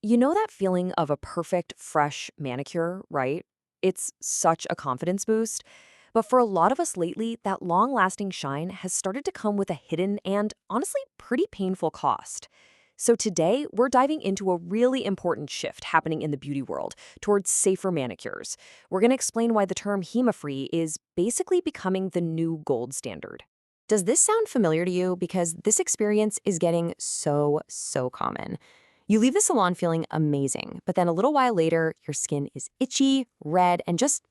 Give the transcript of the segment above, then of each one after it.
You know that feeling of a perfect, fresh manicure, right? It's such a confidence boost. But for a lot of us lately, that long lasting shine has started to come with a hidden and honestly pretty painful cost. So today, we're diving into a really important shift happening in the beauty world towards safer manicures. We're going to explain why the term HEMA-Free is basically becoming the new gold standard. Does this sound familiar to you? Because this experience is getting so common. You leave the salon feeling amazing, but then a little while later, your skin is itchy, red, and just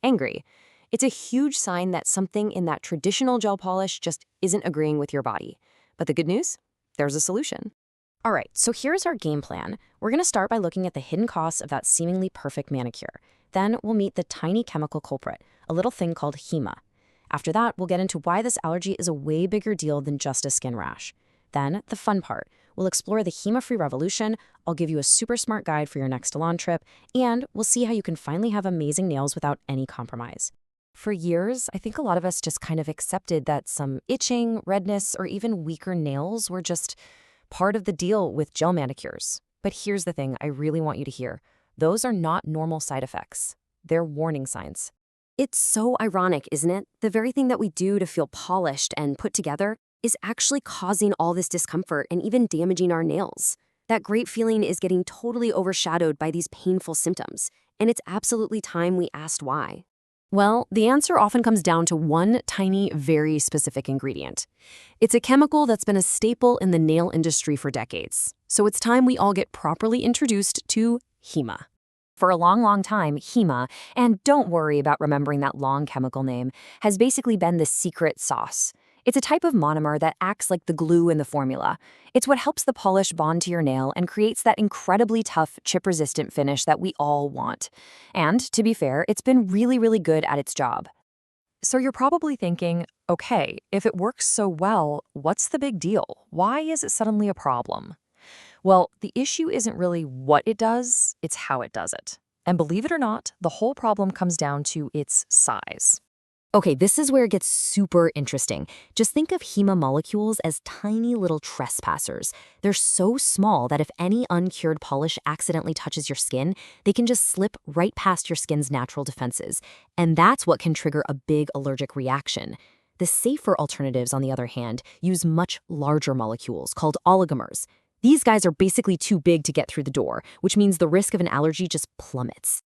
angry. It's a huge sign that something in that traditional gel polish just isn't agreeing with your body. But the good news? There's a solution. All right, so here's our game plan. We're going to start by looking at the hidden costs of that seemingly perfect manicure. Then we'll meet the tiny chemical culprit, a little thing called HEMA. After that, we'll get into why this allergy is a way bigger deal than just a skin rash. Then, the fun part. We'll explore the HEMA-free revolution, I'll give you a super smart guide for your next salon trip, and we'll see how you can finally have amazing nails without any compromise. For years, I think a lot of us just kind of accepted that some itching, redness, or even weaker nails were just part of the deal with gel manicures. But here's the thing I really want you to hear. Those are not normal side effects. They're warning signs. It's so ironic, isn't it? The very thing that we do to feel polished and put together is actually causing all this discomfort and even damaging our nails. That great feeling is getting totally overshadowed by these painful symptoms, and it's absolutely time we asked why. Well, the answer often comes down to one tiny, very specific ingredient. It's a chemical that's been a staple in the nail industry for decades. So it's time we all get properly introduced to HEMA. For a long time, HEMA, and don't worry about remembering that long chemical name, has basically been the secret sauce. It's a type of monomer that acts like the glue in the formula. It's what helps the polish bond to your nail and creates that incredibly tough, chip-resistant finish that we all want. And, to be fair, it's been really good at its job. So you're probably thinking, okay, if it works so well, what's the big deal? Why is it suddenly a problem? Well, the issue isn't really what it does, it's how it does it. And believe it or not, the whole problem comes down to its size. Okay, this is where it gets super interesting. Just think of HEMA molecules as tiny little trespassers. They're so small that if any uncured polish accidentally touches your skin, they can just slip right past your skin's natural defenses. And that's what can trigger a big allergic reaction. The safer alternatives, on the other hand, use much larger molecules called oligomers. These guys are basically too big to get through the door, which means the risk of an allergy just plummets.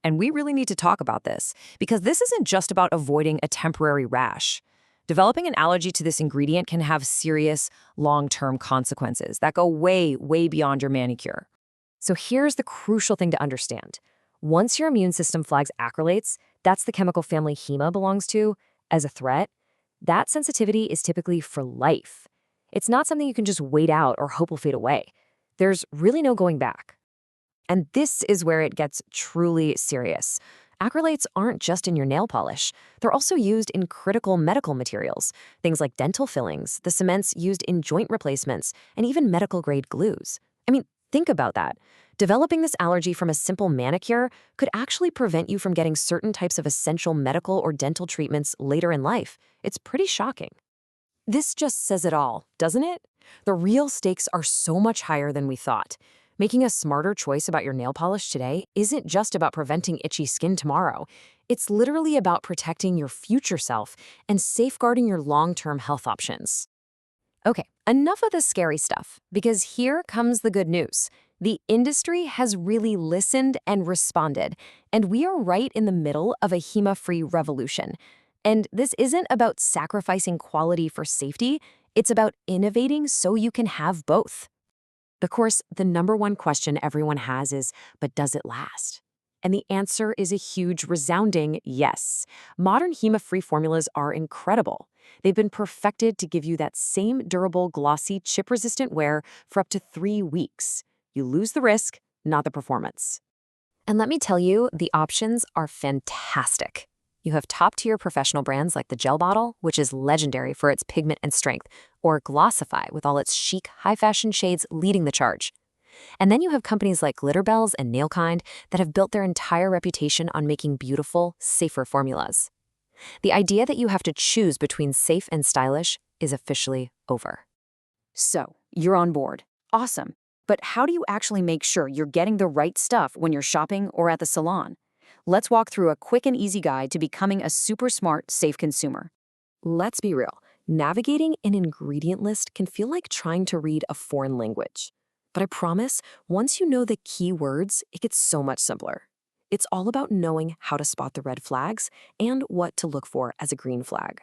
And we really need to talk about this, because this isn't just about avoiding a temporary rash. Developing an allergy to this ingredient can have serious, long-term consequences that go way beyond your manicure. So here's the crucial thing to understand. Once your immune system flags acrylates, that's the chemical family HEMA belongs to, as a threat, that sensitivity is typically for life. It's not something you can just wait out or hope will fade away. There's really no going back. And this is where it gets truly serious. Acrylates aren't just in your nail polish. They're also used in critical medical materials, things like dental fillings, the cements used in joint replacements, and even medical-grade glues. I mean, think about that. Developing this allergy from a simple manicure could actually prevent you from getting certain types of essential medical or dental treatments later in life. It's pretty shocking. This just says it all, doesn't it? The real stakes are so much higher than we thought. Making a smarter choice about your nail polish today isn't just about preventing itchy skin tomorrow. It's literally about protecting your future self and safeguarding your long-term health options. Okay, enough of the scary stuff, because here comes the good news. The industry has really listened and responded, and we are right in the middle of a HEMA-free revolution. And this isn't about sacrificing quality for safety, it's about innovating so you can have both. Of course, the number one question everyone has is, but does it last? And the answer is a huge, resounding yes. Modern HEMA-free formulas are incredible. They've been perfected to give you that same durable, glossy, chip-resistant wear for up to 3 weeks. You lose the risk, not the performance. And let me tell you, the options are fantastic. You have top-tier professional brands like the Gel Bottle, which is legendary for its pigment and strength, or Glossify with all its chic, high-fashion shades leading the charge. And then you have companies like Glitterbels and Nailkind that have built their entire reputation on making beautiful, safer formulas. The idea that you have to choose between safe and stylish is officially over. So, you're on board. Awesome. But how do you actually make sure you're getting the right stuff when you're shopping or at the salon? Let's walk through a quick and easy guide to becoming a super smart, safe consumer. Let's be real. Navigating an ingredient list can feel like trying to read a foreign language. But I promise, once you know the key words, it gets so much simpler. It's all about knowing how to spot the red flags and what to look for as a green flag.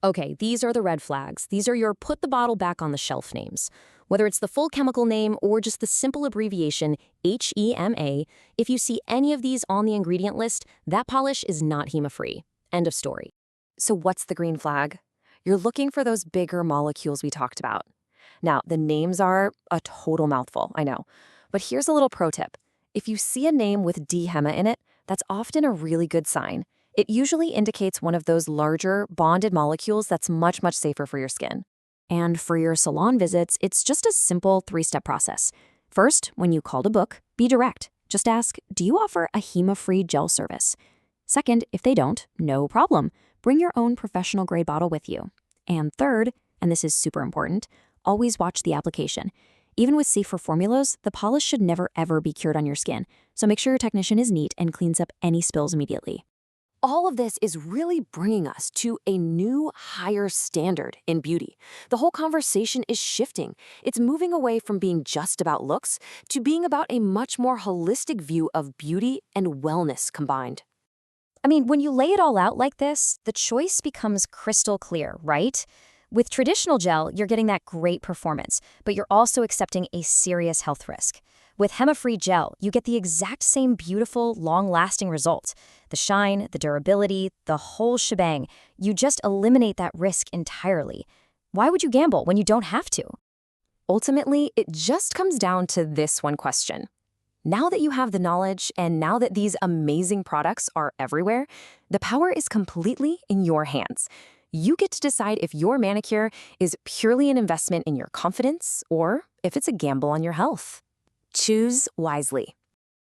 Okay, these are the red flags. These are your put the bottle back on the shelf names. Whether it's the full chemical name or just the simple abbreviation HEMA, if you see any of these on the ingredient list, that polish is not HEMA-free. End of story. So what's the green flag? You're looking for those bigger molecules we talked about. Now, the names are a total mouthful, I know. But here's a little pro tip. If you see a name with DHEMA in it, that's often a really good sign. It usually indicates one of those larger, bonded molecules that's much, much safer for your skin. And for your salon visits, it's just a simple 3-step process. First, when you call to book, be direct. Just ask, do you offer a HEMA-free gel service? Second, if they don't, no problem. Bring your own professional-grade bottle with you. And third, and this is super important, always watch the application. Even with safer formulas, the polish should never ever be cured on your skin, so make sure your technician is neat and cleans up any spills immediately. All of this is really bringing us to a new, higher standard in beauty. The whole conversation is shifting. It's moving away from being just about looks to being about a much more holistic view of beauty and wellness combined. I mean, when you lay it all out like this, the choice becomes crystal clear, right? With traditional gel, you're getting that great performance, but you're also accepting a serious health risk. With HEMA-Free gel, you get the exact same beautiful, long-lasting result. The shine, the durability, the whole shebang. You just eliminate that risk entirely. Why would you gamble when you don't have to? Ultimately, it just comes down to this one question. Now that you have the knowledge and now that these amazing products are everywhere, the power is completely in your hands. You get to decide if your manicure is purely an investment in your confidence or if it's a gamble on your health. Choose wisely.